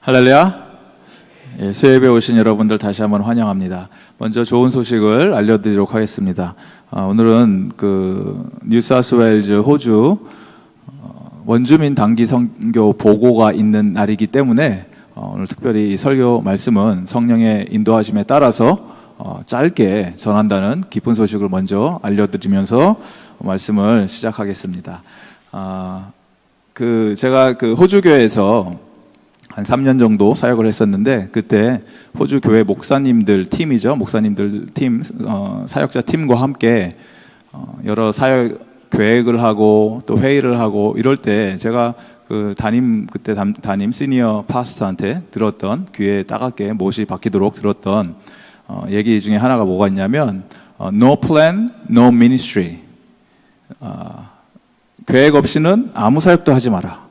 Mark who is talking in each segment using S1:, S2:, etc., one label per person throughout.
S1: 할렐루야. 예, 수요예배 오신 여러분들 다시 한번 환영합니다. 먼저 좋은 소식을 알려드리도록 하겠습니다. 오늘은 뉴사우스웨일즈 호주 원주민 단기 선교 보고가 있는 날이기 때문에 오늘 특별히 이 설교 말씀은 성령의 인도하심에 따라서 짧게 전한다는 기쁜 소식을 먼저 알려드리면서 말씀을 시작하겠습니다. 제가 호주 교회에서 한 3년 정도 사역을 했었는데, 그때 호주 교회 목사님들 팀이죠. 목사님들 팀, 사역자 팀과 함께 여러 사역 계획을 하고 또 회의를 하고 이럴 때 제가 그때 담임 시니어 파스터한테 들었던, 귀에 따갑게 못이 박히도록 들었던 얘기 중에 하나가 뭐가 있냐면 No plan, no ministry. 계획 없이는 아무 사역도 하지 마라.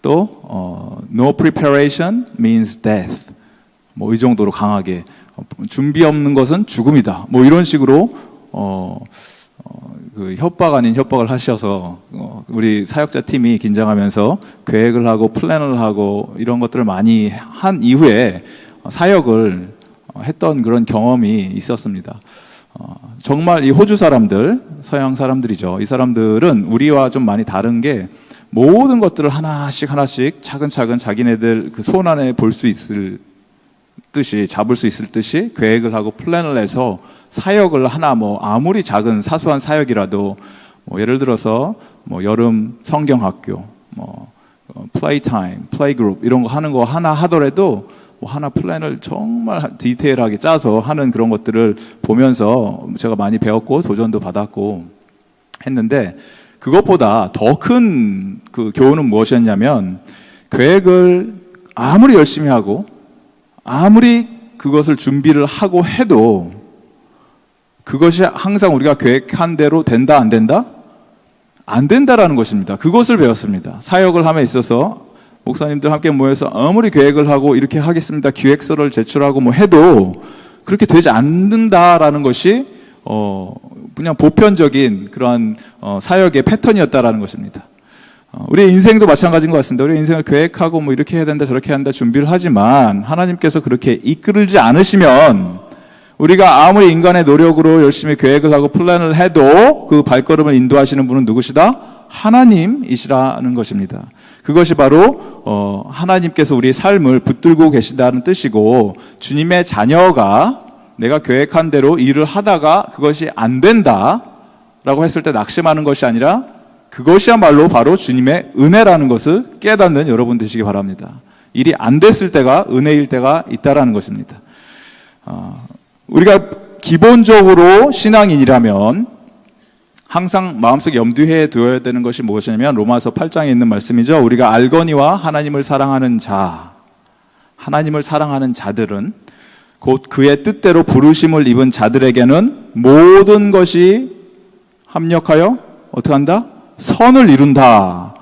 S1: 또 no preparation means death. 이 정도로 강하게 준비 없는 것은 죽음이다. 이런 식으로 협박 아닌 협박을 하셔서 우리 사역자 팀이 긴장하면서 계획을 하고 플랜을 하고 이런 것들을 많이 한 이후에 사역을 했던 그런 경험이 있었습니다. 정말 이 호주 사람들, 서양 사람들이죠. 이 사람들은 우리와 좀 많이 다른 게 모든 것들을 하나씩 차근차근 자기네들 손 안에 볼 수 있을 듯이, 잡을 수 있을 듯이 계획을 하고 플랜을 해서 사역을 하나, 아무리 작은 사소한 사역이라도 예를 들어서 여름 성경학교, 플레이타임, 플레이그룹 이런 거 하는 거 하나 하더라도 하나 플랜을 정말 디테일하게 짜서 하는 그런 것들을 보면서 제가 많이 배웠고 도전도 받았고 했는데, 그것보다 더 큰 교훈은 무엇이었냐면, 계획을 아무리 열심히 하고 아무리 그것을 준비를 하고 해도 그것이 항상 우리가 계획한 대로 된다 안 된다? 안 된다라는 것입니다. 그것을 배웠습니다. 사역을 함에 있어서 목사님들 함께 모여서 아무리 계획을 하고 이렇게 하겠습니다, 기획서를 제출하고 해도 그렇게 되지 않는다라는 것이 그냥 보편적인 그러한 사역의 패턴이었다라는 것입니다. 우리의 인생도 마찬가지인 것 같습니다. 우리의 인생을 계획하고 이렇게 해야 된다 저렇게 해야 한다 준비를 하지만 하나님께서 그렇게 이끌지 않으시면 우리가 아무리 인간의 노력으로 열심히 계획을 하고 플랜을 해도 그 발걸음을 인도하시는 분은 누구시다? 하나님이시라는 것입니다. 그것이 바로 하나님께서 우리의 삶을 붙들고 계시다는 뜻이고, 주님의 자녀가 내가 계획한 대로 일을 하다가 그것이 안 된다라고 했을 때 낙심하는 것이 아니라 그것이야말로 바로 주님의 은혜라는 것을 깨닫는 여러분 되시기 바랍니다. 일이 안 됐을 때가 은혜일 때가 있다라는 것입니다. 우리가 기본적으로 신앙인이라면 항상 마음속에 염두해 두어야 되는 것이 무엇이냐면 로마서 8장에 있는 말씀이죠. 우리가 알거니와 하나님을 사랑하는 자들은 곧 그의 뜻대로 부르심을 입은 자들에게는 모든 것이 합력하여 어떻게 한다? 선을 이룬다.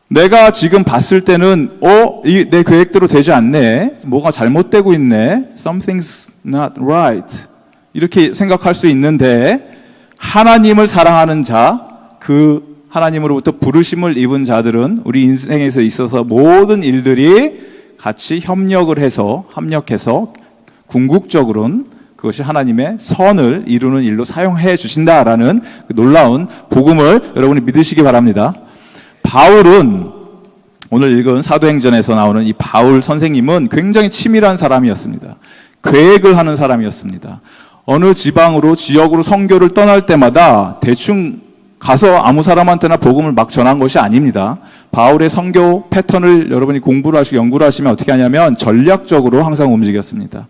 S1: 내가 지금 봤을 때는 내 계획대로 되지 않네, 뭐가 잘못되고 있네, something's not right, 이렇게 생각할 수 있는데, 하나님을 사랑하는 자, 그 하나님으로부터 부르심을 입은 자들은 우리 인생에서 있어서 모든 일들이 같이 합력해서 궁극적으로는 그것이 하나님의 선을 이루는 일로 사용해 주신다라는 그 놀라운 복음을 여러분이 믿으시기 바랍니다. 바울은, 오늘 읽은 사도행전에서 나오는 이 바울 선생님은 굉장히 치밀한 사람이었습니다. 계획을 하는 사람이었습니다. 어느 지역으로 선교를 떠날 때마다 대충 가서 아무 사람한테나 복음을 막 전한 것이 아닙니다. 바울의 선교 패턴을 여러분이 공부를 하시고 연구를 하시면 어떻게 하냐면 전략적으로 항상 움직였습니다.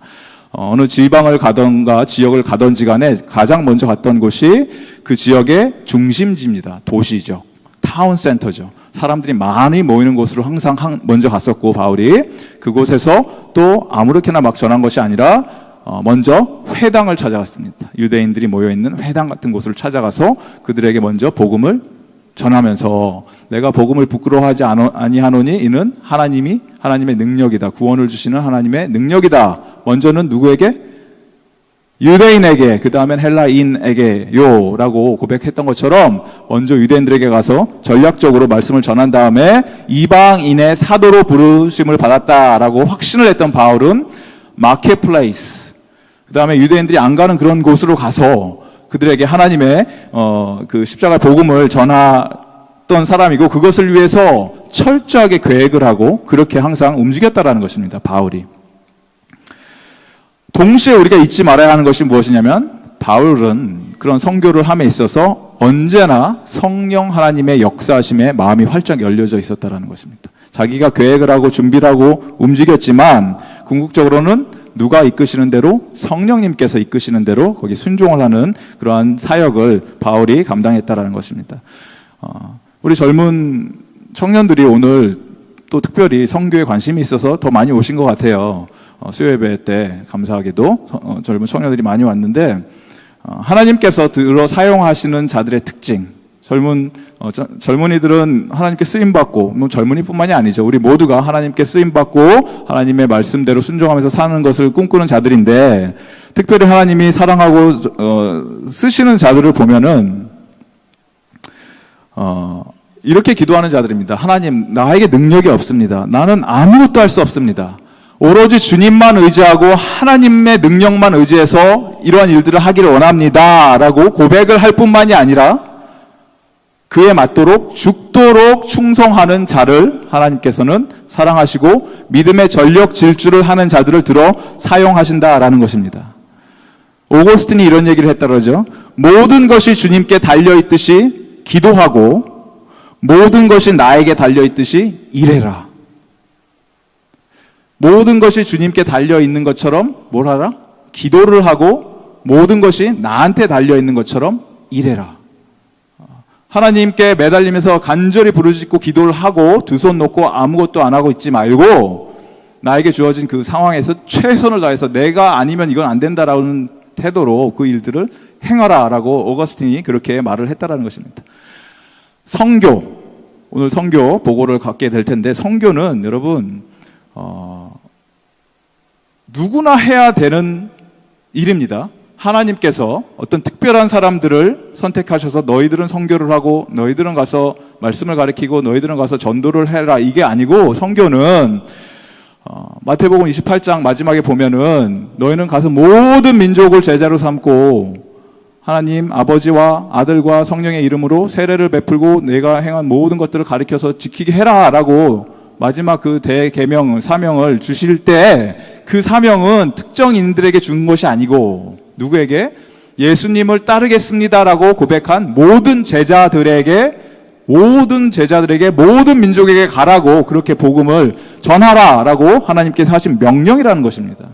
S1: 어느 지방을 가던가 지역을 가던지 간에 가장 먼저 갔던 곳이 그 지역의 중심지입니다. 도시죠. 타운 센터죠. 사람들이 많이 모이는 곳으로 항상 먼저 갔었고, 바울이 그곳에서 또 아무렇게나 막 전한 것이 아니라 먼저 회당을 찾아갔습니다. 유대인들이 모여있는 회당 같은 곳을 찾아가서 그들에게 먼저 복음을 전하면서 내가 복음을 부끄러워하지 아니하노니 이는 하나님의 능력이다. 구원을 주시는 하나님의 능력이다. 먼저는 누구에게? 유대인에게 그 다음엔 헬라인에게요 라고 고백했던 것처럼 먼저 유대인들에게 가서 전략적으로 말씀을 전한 다음에 이방인의 사도로 부르심을 받았다라고 확신을 했던 바울은 마켓플레이스, 그 다음에 유대인들이 안 가는 그런 곳으로 가서 그들에게 하나님의 그 십자가 복음을 전했던 사람이고, 그것을 위해서 철저하게 계획을 하고 그렇게 항상 움직였다라는 것입니다. 바울이. 동시에 우리가 잊지 말아야 하는 것이 무엇이냐면, 바울은 그런 선교를 함에 있어서 언제나 성령 하나님의 역사하심에 마음이 활짝 열려져 있었다라는 것입니다. 자기가 계획을 하고 준비를 하고 움직였지만 궁극적으로는 누가 이끄시는 대로, 성령님께서 이끄시는 대로 거기 순종을 하는 그러한 사역을 바울이 감당했다라는 것입니다. 우리 젊은 청년들이 오늘 또 특별히 선교에 관심이 있어서 더 많이 오신 것 같아요. 수요예배 때 감사하게도 젊은 청년들이 많이 왔는데, 하나님께서 들어 사용하시는 자들의 특징, 젊은이들은 하나님께 쓰임받고, 젊은이뿐만이 아니죠. 우리 모두가 하나님께 쓰임받고 하나님의 말씀대로 순종하면서 사는 것을 꿈꾸는 자들인데, 특별히 하나님이 사랑하고 쓰시는 자들을 보면은 이렇게 기도하는 자들입니다. 하나님, 나에게 능력이 없습니다. 나는 아무것도 할 수 없습니다. 오로지 주님만 의지하고 하나님의 능력만 의지해서 이러한 일들을 하기를 원합니다 라고 고백을 할 뿐만이 아니라 그에 맞도록 죽도록 충성하는 자를 하나님께서는 사랑하시고 믿음의 전력 질주를 하는 자들을 들어 사용하신다라는 것입니다. 오거스틴이 이런 얘기를 했다 그러죠. 모든 것이 주님께 달려있듯이 기도하고 모든 것이 나에게 달려있듯이 일해라. 모든 것이 주님께 달려있는 것처럼 뭘 하라? 기도를 하고 모든 것이 나한테 달려있는 것처럼 일해라. 하나님께 매달리면서 간절히 부르짖고 기도를 하고 두 손 놓고 아무것도 안 하고 있지 말고 나에게 주어진 그 상황에서 최선을 다해서 내가 아니면 이건 안 된다라는 태도로 그 일들을 행하라라고 오거스틴이 그렇게 말을 했다라는 것입니다. 선교, 오늘 선교 보고를 갖게 될 텐데, 선교는 여러분 누구나 해야 되는 일입니다. 하나님께서 어떤 특별한 사람들을 선택하셔서 너희들은 선교를 하고 너희들은 가서 말씀을 가르치고 너희들은 가서 전도를 해라, 이게 아니고, 선교는 마태복음 28장 마지막에 보면은 너희는 가서 모든 민족을 제자로 삼고 하나님 아버지와 아들과 성령의 이름으로 세례를 베풀고 내가 행한 모든 것들을 가르쳐서 지키게 해라 라고 마지막 그 대계명, 사명을 주실 때 그 사명은 특정인들에게 준 것이 아니고 누구에게? 예수님을 따르겠습니다라고 고백한 모든 제자들에게, 모든 민족에게 가라고, 그렇게 복음을 전하라라고 하나님께서 하신 명령이라는 것입니다.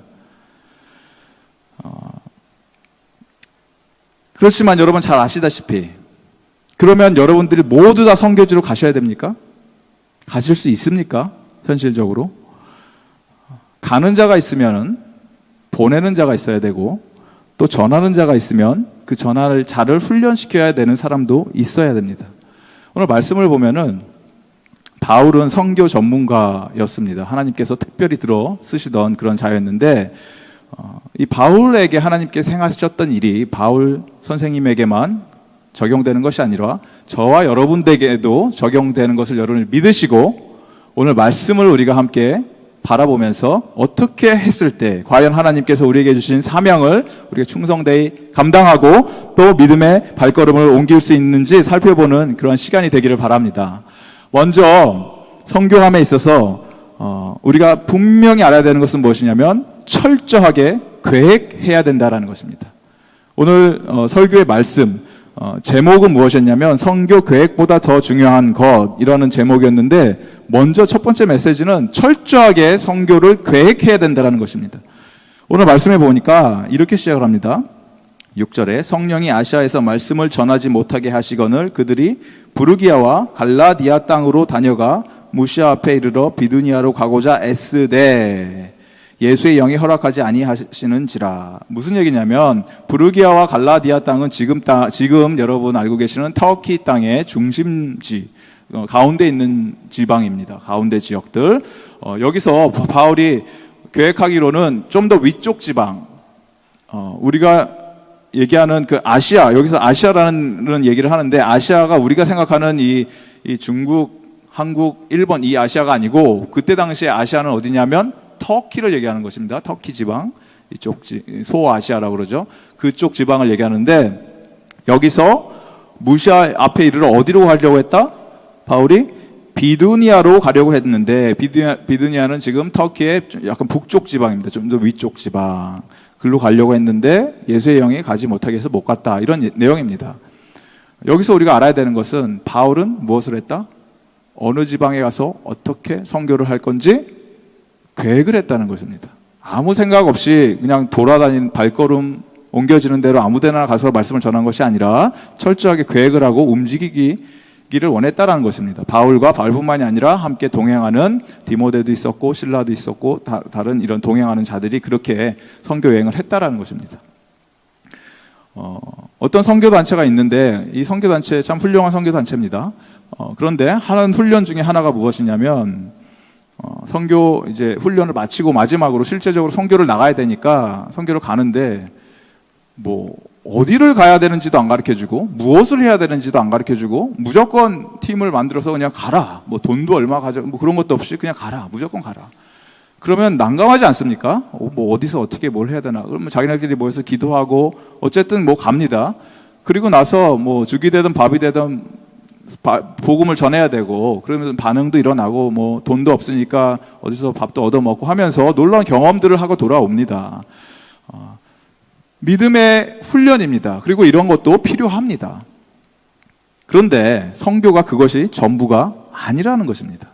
S1: 그렇지만 여러분 잘 아시다시피, 그러면 여러분들이 모두 다 선교지로 가셔야 됩니까? 가실 수 있습니까? 현실적으로? 가는 자가 있으면 보내는 자가 있어야 되고, 또 전하는 자가 있으면 그 전할 자를 훈련시켜야 되는 사람도 있어야 됩니다. 오늘 말씀을 보면은 바울은 선교 전문가였습니다. 하나님께서 특별히 들어 쓰시던 그런 자였는데, 이 바울에게 하나님께서 행하셨던 일이 바울 선생님에게만 적용되는 것이 아니라 저와 여러분들에게도 적용되는 것을 여러분이 믿으시고, 오늘 말씀을 우리가 함께 바라보면서 어떻게 했을 때 과연 하나님께서 우리에게 주신 사명을 우리가 충성되이 감당하고 또 믿음의 발걸음을 옮길 수 있는지 살펴보는 그런 시간이 되기를 바랍니다. 먼저 선교함에 있어서 우리가 분명히 알아야 되는 것은 무엇이냐면 철저하게 계획해야 된다는 것입니다. 오늘 설교의 말씀 제목은 무엇이었냐면 선교 계획보다 더 중요한 것이라는 제목이었는데, 먼저 첫 번째 메시지는 철저하게 선교를 계획해야 된다는 것입니다. 오늘 말씀해 보니까 이렇게 시작을 합니다. 6절에 성령이 아시아에서 말씀을 전하지 못하게 하시거늘 그들이 부르기아와 갈라디아 땅으로 다녀가 무시아 앞에 이르러 비두니아로 가고자 애쓰되 예수의 영이 허락하지 아니하시는지라. 무슨 얘기냐면 부르기아와 갈라디아 땅은 지금 여러분 알고 계시는 터키 땅의 중심지, 가운데 있는 지방입니다. 가운데 지역들. 여기서 바울이 계획하기로는 좀 더 위쪽 지방, 우리가 얘기하는 그 아시아, 여기서 아시아라는 얘기를 하는데, 아시아가 우리가 생각하는 이 중국, 한국, 일본 이 아시아가 아니고, 그때 당시에 아시아는 어디냐면 터키를 얘기하는 것입니다. 터키 지방, 이쪽 소아시아라고 그러죠. 그쪽 지방을 얘기하는데, 여기서 무시아 앞에 이르러 어디로 가려고 했다? 바울이 비두니아로 가려고 했는데, 비두니아는 지금 터키의 약간 북쪽 지방입니다. 좀 더 위쪽 지방. 글로 가려고 했는데 예수의 영이 가지 못하게 해서 못 갔다. 이런 내용입니다. 여기서 우리가 알아야 되는 것은 바울은 무엇을 했다? 어느 지방에 가서 어떻게 선교를 할 건지 계획을 했다는 것입니다. 아무 생각 없이 그냥 돌아다니는 발걸음 옮겨지는 대로 아무 데나 가서 말씀을 전한 것이 아니라 철저하게 계획을 하고 움직이기를 원했다라는 것입니다. 바울과 바울뿐만이 아니라 함께 동행하는 디모데도 있었고 실라도 있었고 다른 이런 동행하는 자들이 그렇게 선교 여행을 했다라는 것입니다. 어떤 선교 단체가 있는데 이 선교 단체 참 훌륭한 선교 단체입니다. 그런데 하는 훈련 중에 하나가 무엇이냐면 선교 이제 훈련을 마치고 마지막으로 실제적으로 선교를 나가야 되니까 선교를 가는데 뭐 어디를 가야 되는지도 안 가르쳐주고 무엇을 해야 되는지도 안 가르쳐주고 무조건 팀을 만들어서 그냥 가라. 뭐 돈도 얼마 가져 뭐 그런 것도 없이 그냥 가라. 무조건 가라. 그러면 난감하지 않습니까? 뭐 어디서 어떻게 뭘 해야 되나? 그러면 자기네들이 모여서 기도하고 어쨌든 뭐 갑니다. 그리고 나서 뭐 죽이 되든 밥이 되든 복음을 전해야 되고 그러면 반응도 일어나고 뭐 돈도 없으니까 어디서 밥도 얻어먹고 하면서 놀라운 경험들을 하고 돌아옵니다. 믿음의 훈련입니다. 그리고 이런 것도 필요합니다. 그런데 선교가 그것이 전부가 아니라는 것입니다.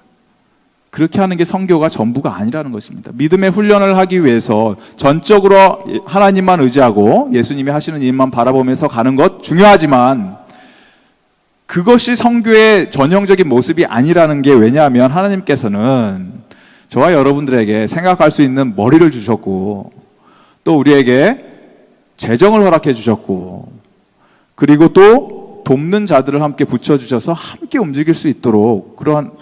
S1: 그렇게 하는 게 선교가 전부가 아니라는 것입니다. 믿음의 훈련을 하기 위해서 전적으로 하나님만 의지하고 예수님이 하시는 일만 바라보면서 가는 것 중요하지만 그것이 선교의 전형적인 모습이 아니라는 게 왜냐하면 하나님께서는 저와 여러분들에게 생각할 수 있는 머리를 주셨고 또 우리에게 재정을 허락해 주셨고 그리고 또 돕는 자들을 함께 붙여주셔서 함께 움직일 수 있도록 그러한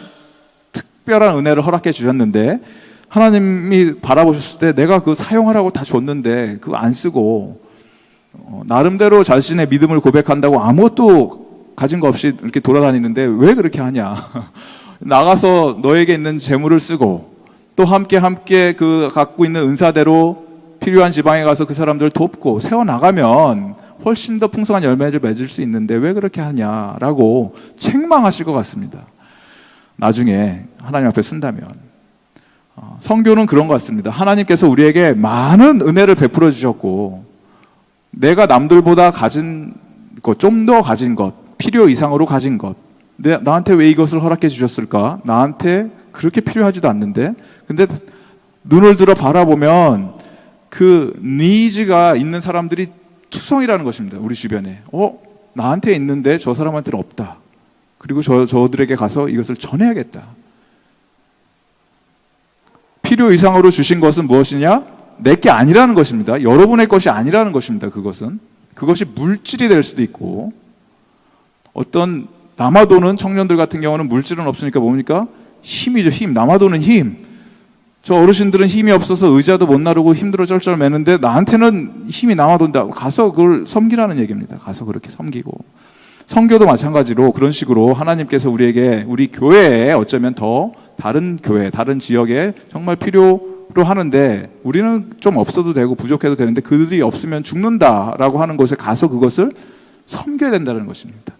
S1: 특별한 은혜를 허락해 주셨는데 하나님이 바라보셨을 때 내가 그거 사용하라고 다 줬는데 그거 안 쓰고 나름대로 자신의 믿음을 고백한다고 아무것도 가진 거 없이 이렇게 돌아다니는데 왜 그렇게 하냐. 나가서 너에게 있는 재물을 쓰고 또 함께 그 갖고 있는 은사대로 필요한 지방에 가서 그 사람들을 돕고 세워나가면 훨씬 더 풍성한 열매를 맺을 수 있는데 왜 그렇게 하냐라고 책망하실 것 같습니다. 나중에 하나님 앞에 쓴다면 선교는 그런 것 같습니다. 하나님께서 우리에게 많은 은혜를 베풀어 주셨고 내가 남들보다 가진 것, 좀 더 가진 것, 필요 이상으로 가진 것 나한테 왜 이것을 허락해 주셨을까? 나한테 그렇게 필요하지도 않는데 근데 눈을 들어 바라보면 그 니즈가 있는 사람들이 투성이라는 것입니다. 우리 주변에 나한테 있는데 저 사람한테는 없다. 그리고 저들에게 가서 이것을 전해야겠다. 필요 이상으로 주신 것은 무엇이냐? 내게 아니라는 것입니다. 여러분의 것이 아니라는 것입니다. 그것이 물질이 될 수도 있고 어떤 남아도는 청년들 같은 경우는 물질은 없으니까 뭡니까? 힘이죠. 힘. 남아도는 힘. 저 어르신들은 힘이 없어서 의자도 못 나르고 힘들어 쩔쩔 매는데 나한테는 힘이 남아돈다. 가서 그걸 섬기라는 얘기입니다. 가서 그렇게 섬기고. 선교도 마찬가지로 그런 식으로 하나님께서 우리에게 우리 교회에 어쩌면 더 다른 교회, 다른 지역에 정말 필요로 하는데 우리는 좀 없어도 되고 부족해도 되는데 그들이 없으면 죽는다라고 하는 곳에 가서 그것을 섬겨야 된다는 것입니다.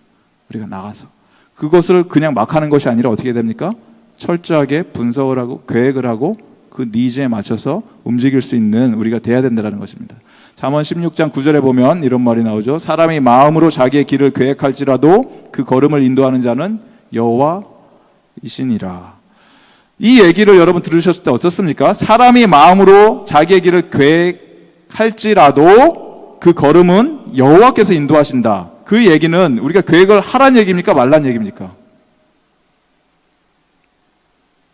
S1: 우리가 나가서. 그것을 그냥 막 하는 것이 아니라 어떻게 됩니까? 철저하게 분석을 하고 계획을 하고 그 니즈에 맞춰서 움직일 수 있는 우리가 돼야 된다는 것입니다. 잠언 16장 9절에 보면 이런 말이 나오죠. 사람이 마음으로 자기의 길을 계획할지라도 그 걸음을 인도하는 자는 여호와이시니라. 이 얘기를 여러분 들으셨을 때 어떻습니까? 사람이 마음으로 자기의 길을 계획할지라도 그 걸음은 여호와께서 인도하신다. 그 얘기는 우리가 계획을 하란 얘기입니까? 말란 얘기입니까?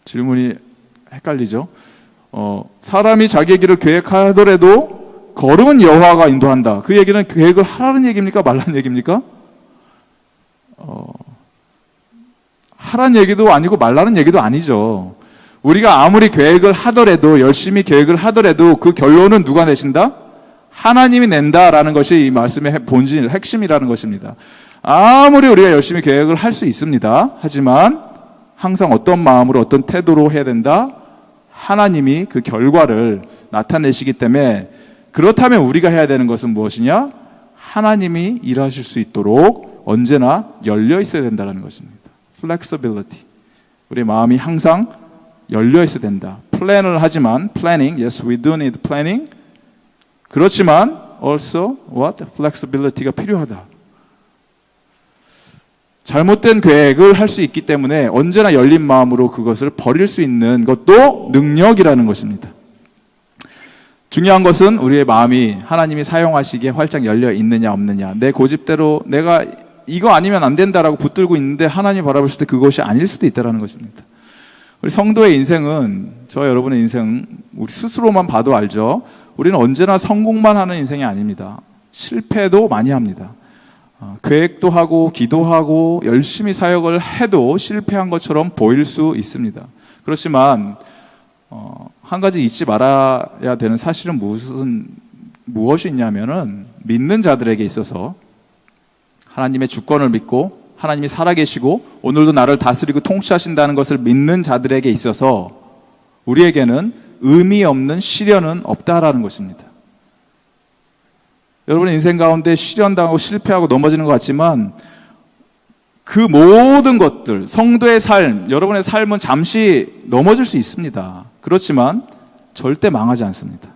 S1: 질문이 헷갈리죠. 사람이 자기의 길을 계획하더라도 걸음은 여호와가 인도한다. 그 얘기는 계획을 하라는 얘기입니까? 말라는 얘기입니까? 하라는 얘기도 아니고 말라는 얘기도 아니죠. 우리가 아무리 계획을 하더라도 열심히 계획을 하더라도 그 결론은 누가 내신다? 하나님이 낸다라는 것이 이 말씀의 본질, 핵심이라는 것입니다. 아무리 우리가 열심히 계획을 할 수 있습니다. 하지만 항상 어떤 마음으로 어떤 태도로 해야 된다? 하나님이 그 결과를 나타내시기 때문에, 그렇다면 우리가 해야 되는 것은 무엇이냐? 하나님이 일하실 수 있도록 언제나 열려 있어야 된다는 것입니다. Flexibility. 우리 마음이 항상 열려 있어야 된다. 플랜을 하지만, planning, yes, we do need planning. 그렇지만 also what? Flexibility가 필요하다. 잘못된 계획을 할 수 있기 때문에 언제나 열린 마음으로 그것을 버릴 수 있는 것도 능력이라는 것입니다. 중요한 것은 우리의 마음이 하나님이 사용하시기에 활짝 열려 있느냐 없느냐. 내 고집대로 내가 이거 아니면 안 된다라고 붙들고 있는데 하나님 바라보실 때 그것이 아닐 수도 있다는 것입니다. 우리 성도의 인생은, 저와 여러분의 인생, 우리 스스로만 봐도 알죠. 우리는 언제나 성공만 하는 인생이 아닙니다. 실패도 많이 합니다. 계획도 하고 기도하고 열심히 사역을 해도 실패한 것처럼 보일 수 있습니다. 그렇지만 한 가지 잊지 말아야 되는 사실은 무엇이 있냐면은, 믿는 자들에게 있어서 하나님의 주권을 믿고 하나님이 살아계시고 오늘도 나를 다스리고 통치하신다는 것을 믿는 자들에게 있어서 우리에게는 의미 없는 시련은 없다라는 것입니다. 여러분의 인생 가운데 시련당하고 실패하고 넘어지는 것 같지만 그 모든 것들, 성도의 삶, 여러분의 삶은 잠시 넘어질 수 있습니다. 그렇지만 절대 망하지 않습니다.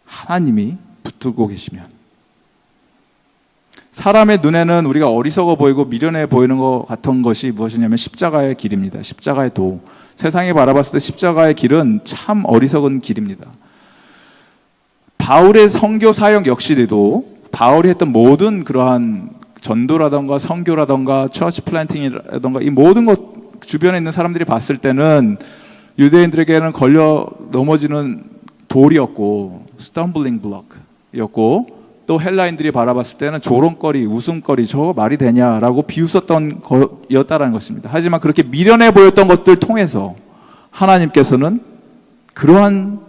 S1: 하나님이 붙들고 계시면. 사람의 눈에는 우리가 어리석어 보이고 미련해 보이는 것 같은 것이 무엇이냐면 십자가의 길입니다. 십자가의 도. 세상이 바라봤을 때 십자가의 길은 참 어리석은 길입니다. 바울의 선교 사역 역시도 바울이 했던 모든 그러한 전도라던가 선교라던가 처치 플랜팅이라던가 이 모든 것 주변에 있는 사람들이 봤을 때는 유대인들에게는 걸려 넘어지는 돌이었고 스탬블링 블록이었고, 또 헬라인들이 바라봤을 때는 조롱거리, 웃음거리, 저거 말이 되냐라고 비웃었던 거였다라는 것입니다. 하지만 그렇게 미련해 보였던 것들 통해서 하나님께서는 그러한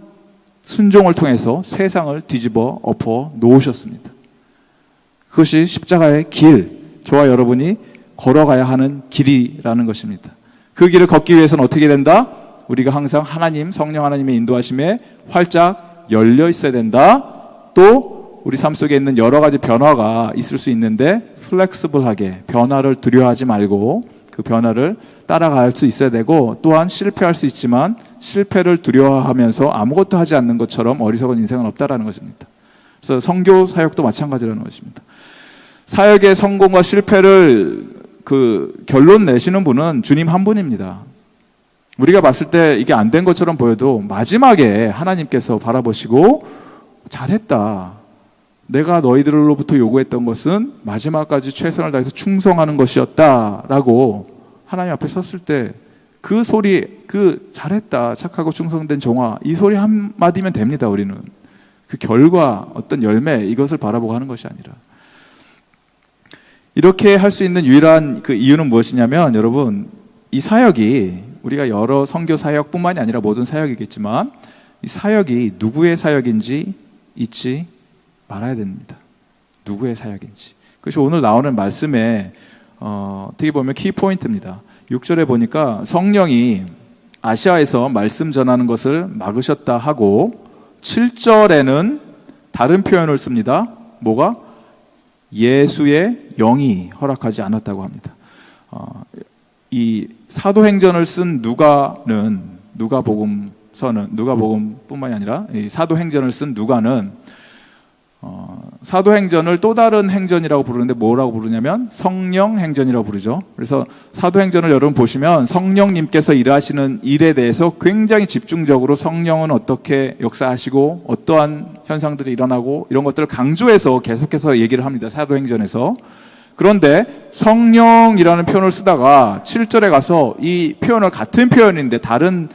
S1: 순종을 통해서 세상을 뒤집어 엎어 놓으셨습니다. 그것이 십자가의 길, 저와 여러분이 걸어가야 하는 길이라는 것입니다. 그 길을 걷기 위해서는 어떻게 된다? 우리가 항상 하나님, 성령 하나님의 인도하심에 활짝 열려 있어야 된다. 또 우리 삶 속에 있는 여러 가지 변화가 있을 수 있는데 플렉스블하게 변화를 두려워하지 말고 그 변화를 따라갈 수 있어야 되고, 또한 실패할 수 있지만 실패를 두려워하면서 아무것도 하지 않는 것처럼 어리석은 인생은 없다라는 것입니다. 그래서 선교 사역도 마찬가지라는 것입니다. 사역의 성공과 실패를 그 결론 내시는 분은 주님 한 분입니다. 우리가 봤을 때 이게 안 된 것처럼 보여도 마지막에 하나님께서 바라보시고 잘했다. 내가 너희들로부터 요구했던 것은 마지막까지 최선을 다해서 충성하는 것이었다라고 하나님 앞에 섰을 때 그 소리, 그 잘했다, 착하고 충성된 종아, 이 소리 한마디면 됩니다. 우리는 그 결과, 어떤 열매, 이것을 바라보고 하는 것이 아니라, 이렇게 할 수 있는 유일한 그 이유는 무엇이냐면, 여러분, 이 사역이 우리가 여러 선교 사역뿐만이 아니라 모든 사역이겠지만 이 사역이 누구의 사역인지 잊지 말아야 됩니다. 누구의 사역인지. 그것이 오늘 나오는 말씀의 어떻게 보면 키포인트입니다. 6절에 보니까 성령이 아시아에서 말씀 전하는 것을 막으셨다 하고, 7절에는 다른 표현을 씁니다. 뭐가? 예수의 영이 허락하지 않았다고 합니다. 이 사도행전을 쓴 누가는, 누가복음뿐만이 아니라 이 사도행전을 쓴 누가는 사도행전을 또 다른 행전이라고 부르는데 뭐라고 부르냐면 성령행전이라고 부르죠. 그래서 사도행전을 여러분 보시면 성령님께서 일하시는 일에 대해서 굉장히 집중적으로 성령은 어떻게 역사하시고 어떠한 현상들이 일어나고 이런 것들을 강조해서 계속해서 얘기를 합니다. 사도행전에서. 그런데 성령이라는 표현을 쓰다가 7절에 가서 이 표현을, 같은 표현인데 다른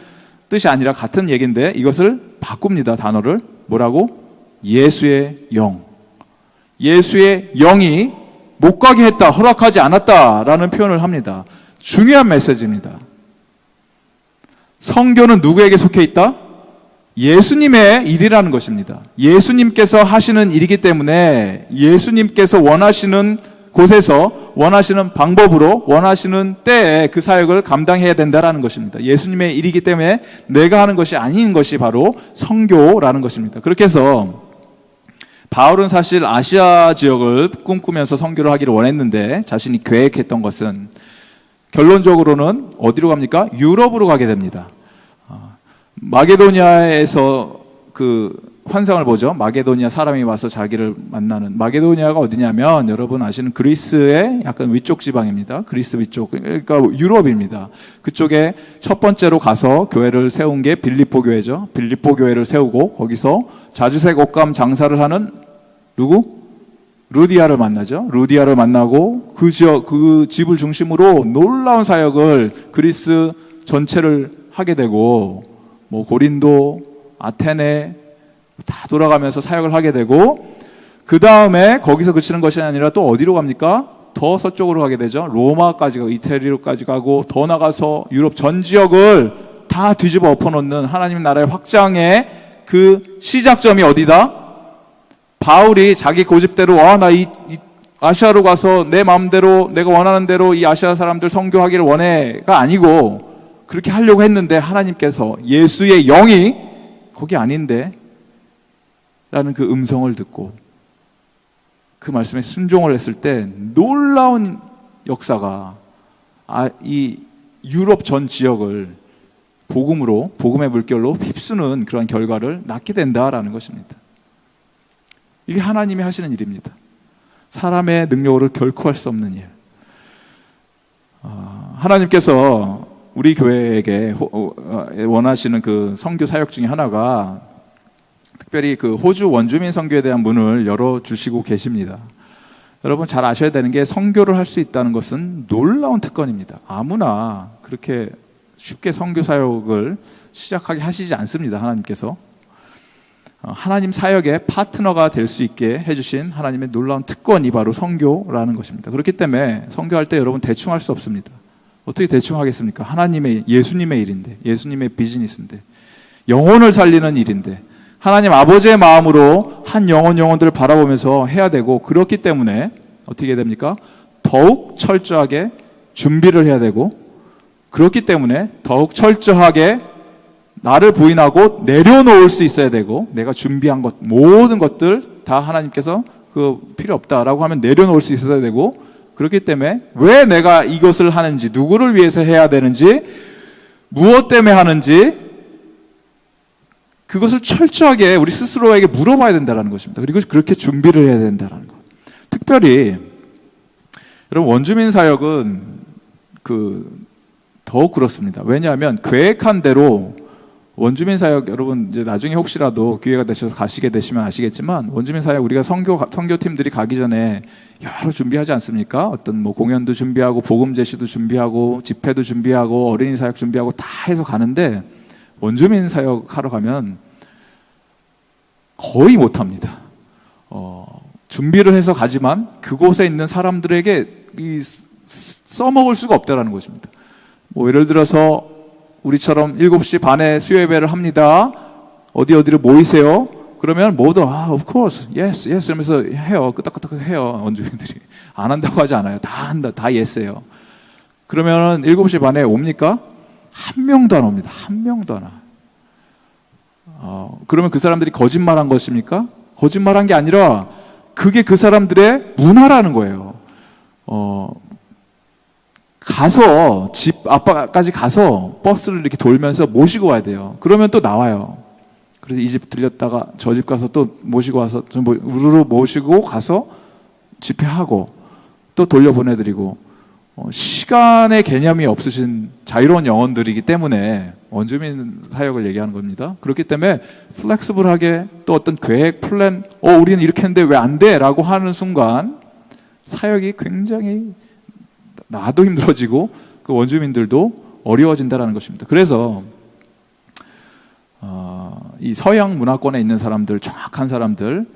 S1: 뜻이 아니라 같은 얘기인데 이것을 바꿉니다. 단어를. 뭐라고? 예수의 영. 예수의 영이 못 가게 했다, 허락하지 않았다라는 표현을 합니다. 중요한 메시지입니다. 성교는 누구에게 속해 있다? 예수님의 일이라는 것입니다. 예수님께서 하시는 일이기 때문에 예수님께서 원하시는 곳에서 원하시는 방법으로 원하시는 때에 그 사역을 감당해야 된다라는 것입니다. 예수님의 일이기 때문에 내가 하는 것이 아닌 것이 바로 선교라는 것입니다. 그렇게 해서 바울은 사실 아시아 지역을 꿈꾸면서 선교를 하기를 원했는데 자신이 계획했던 것은 결론적으로는 어디로 갑니까? 유럽으로 가게 됩니다. 마게도니아에서 그 환상을 보죠. 마게도니아 사람이 와서 자기를 만나는. 마게도니아가 어디냐면 여러분 아시는 그리스의 약간 위쪽 지방입니다. 그리스 위쪽, 그러니까 유럽입니다. 그쪽에 첫 번째로 가서 교회를 세운 게 빌립보 교회죠. 빌립보 교회를 세우고 거기서 자주색 옷감 장사를 하는 누구? 루디아를 만나죠. 루디아를 만나고 그 집을 중심으로 놀라운 사역을 그리스 전체를 하게 되고, 뭐 고린도, 아테네 다 돌아가면서 사역을 하게 되고, 그 다음에 거기서 그치는 것이 아니라 또 어디로 갑니까? 더 서쪽으로 가게 되죠. 로마까지 가고 이태리로까지 가고 더 나가서 유럽 전 지역을 다 뒤집어 엎어놓는 하나님 나라의 확장의 그 시작점이 어디다? 바울이 자기 고집대로 나 이 아시아로 가서 내 마음대로 내가 원하는 대로 이 아시아 사람들 선교하기를 원해가 아니고, 그렇게 하려고 했는데 하나님께서 예수의 영이 거기 아닌데 라는 그 음성을 듣고 그 말씀에 순종을 했을 때 놀라운 역사가 이 유럽 전 지역을 복음으로, 복음의 물결로 휩쓰는 그런 결과를 낳게 된다라는 것입니다. 이게 하나님이 하시는 일입니다. 사람의 능력으로 결코 할 수 없는 일. 하나님께서 우리 교회에게 원하시는 그 선교 사역 중에 하나가 특별히 그 호주 원주민 선교에 대한 문을 열어주시고 계십니다. 여러분 잘 아셔야 되는 게 선교를 할 수 있다는 것은 놀라운 특권입니다. 아무나 그렇게 쉽게 선교 사역을 시작하게 하시지 않습니다. 하나님께서 하나님 사역의 파트너가 될 수 있게 해주신 하나님의 놀라운 특권이 바로 선교라는 것입니다. 그렇기 때문에 선교할 때 여러분 대충 할 수 없습니다. 어떻게 대충 하겠습니까? 예수님의 일인데, 예수님의 비즈니스인데, 영혼을 살리는 일인데, 하나님 아버지의 마음으로 한 영혼들을 바라보면서 해야 되고, 그렇기 때문에 어떻게 해야 됩니까? 더욱 철저하게 준비를 해야 되고, 그렇기 때문에 더욱 철저하게 나를 부인하고 내려놓을 수 있어야 되고, 내가 준비한 것 모든 것들 다 하나님께서 그 필요 없다라고 하면 내려놓을 수 있어야 되고, 그렇기 때문에 왜 내가 이것을 하는지, 누구를 위해서 해야 되는지, 무엇 때문에 하는지 그것을 철저하게 우리 스스로에게 물어봐야 된다는 것입니다. 그리고 그렇게 준비를 해야 된다는 것. 특별히 여러분 원주민 사역은 더욱 그렇습니다. 왜냐하면 계획한 대로 원주민 사역, 여러분 이제 나중에 혹시라도 기회가 되셔서 가시게 되시면 아시겠지만, 원주민 사역 우리가 선교팀들이 가기 전에 여러 준비하지 않습니까? 어떤 뭐 공연도 준비하고 복음 제시도 준비하고 집회도 준비하고 어린이 사역 준비하고 다 해서 가는데, 원주민 사역 하러 가면 거의 못 합니다. 준비를 해서 가지만 그곳에 있는 사람들에게 써먹을 수가 없다라는 것입니다. 뭐 예를 들어서 우리처럼 7시 반에 수요 예배를 합니다. 어디를 모이세요? 그러면 모두 of course, yes, yes 이러면서 해요. 끄덕끄덕 해요. 원주민들이. 안 한다고 하지 않아요. 다 한다. 다 yes예요. 그러면 7시 반에 옵니까? 한 명도 안 옵니다. 한 명도 안 와. 그러면 그 사람들이 거짓말한 것입니까? 거짓말한 게 아니라 그게 그 사람들의 문화라는 거예요. 가서 집 앞까지 가서 버스를 이렇게 돌면서 모시고 와야 돼요. 그러면 또 나와요. 그래서 이 집 들렸다가 저 집 가서 또 모시고 와서 우르르 모시고 가서 집회하고 또 돌려보내드리고, 시간의 개념이 없으신 자유로운 영혼들이기 때문에 원주민 사역을 얘기하는 겁니다. 그렇기 때문에 플렉스블하게 또 어떤 계획, 플랜, 우리는 이렇게 했는데 왜 안 돼? 라고 하는 순간 사역이 굉장히 나도 힘들어지고 그 원주민들도 어려워진다는 것입니다. 그래서 이 서양 문화권에 있는 사람들, 정확한 사람들,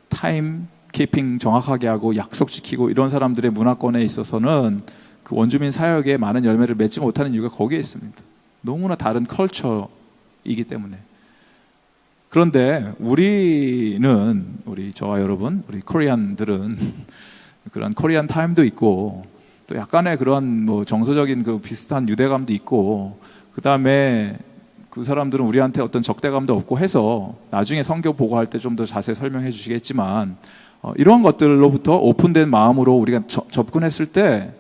S1: 타임 키핑 정확하게 하고 약속 지키고 이런 사람들의 문화권에 있어서는 그 원주민 사역에 많은 열매를 맺지 못하는 이유가 거기에 있습니다. 너무나 다른 컬처이기 때문에. 그런데 우리 저와 여러분, 우리 코리안들은 그런 코리안 타임도 있고 또 약간의 그런 뭐 정서적인 그 비슷한 유대감도 있고, 그 다음에 그 사람들은 우리한테 어떤 적대감도 없고 해서 나중에 성경 보고할 때 좀 더 자세히 설명해 주시겠지만, 이런 것들로부터 오픈된 마음으로 우리가 접근했을 때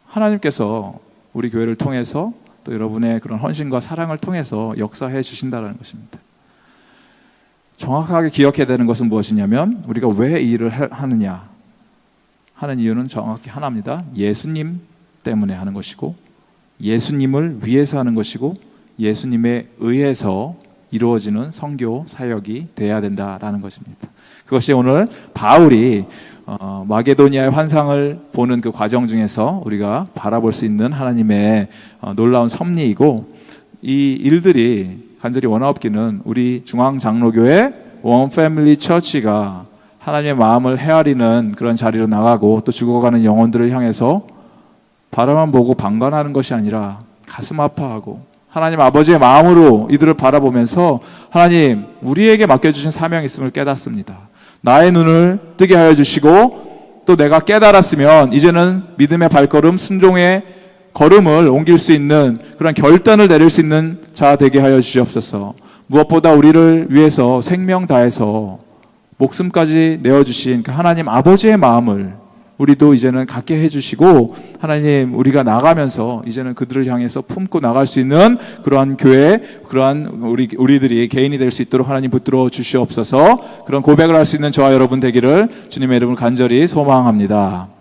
S1: 하나님께서 우리 교회를 통해서 또 여러분의 그런 헌신과 사랑을 통해서 역사해 주신다는 것입니다. 정확하게 기억해야 되는 것은 무엇이냐면, 우리가 왜 이 일을 하느냐 하는 이유는 정확히 하나입니다. 예수님 때문에 하는 것이고, 예수님을 위해서 하는 것이고, 예수님에 의해서 이루어지는 선교 사역이 돼야 된다라는 것입니다. 그것이 오늘 바울이 마게도니아의 환상을 보는 그 과정 중에서 우리가 바라볼 수 있는 하나님의 놀라운 섭리이고, 이 일들이 간절히 원하옵기는 우리 중앙장로교회 원패밀리 처치가 하나님의 마음을 헤아리는 그런 자리로 나가고 또 죽어가는 영혼들을 향해서 바라만 보고 방관하는 것이 아니라 가슴 아파하고 하나님 아버지의 마음으로 이들을 바라보면서, 하나님 우리에게 맡겨주신 사명이 있음을 깨닫습니다. 나의 눈을 뜨게 하여 주시고, 또 내가 깨달았으면 이제는 믿음의 발걸음, 순종의 걸음을 옮길 수 있는 그런 결단을 내릴 수 있는 자 되게 하여 주시옵소서. 무엇보다 우리를 위해서 생명 다해서 목숨까지 내어주신 그 하나님 아버지의 마음을 우리도 이제는 갖게 해주시고, 하나님 우리가 나가면서 이제는 그들을 향해서 품고 나갈 수 있는 그러한 교회, 그러한 우리들이 개인이 될 수 있도록 하나님 붙들어 주시옵소서. 그런 고백을 할 수 있는 저와 여러분 되기를 주님의 이름으로 간절히 소망합니다.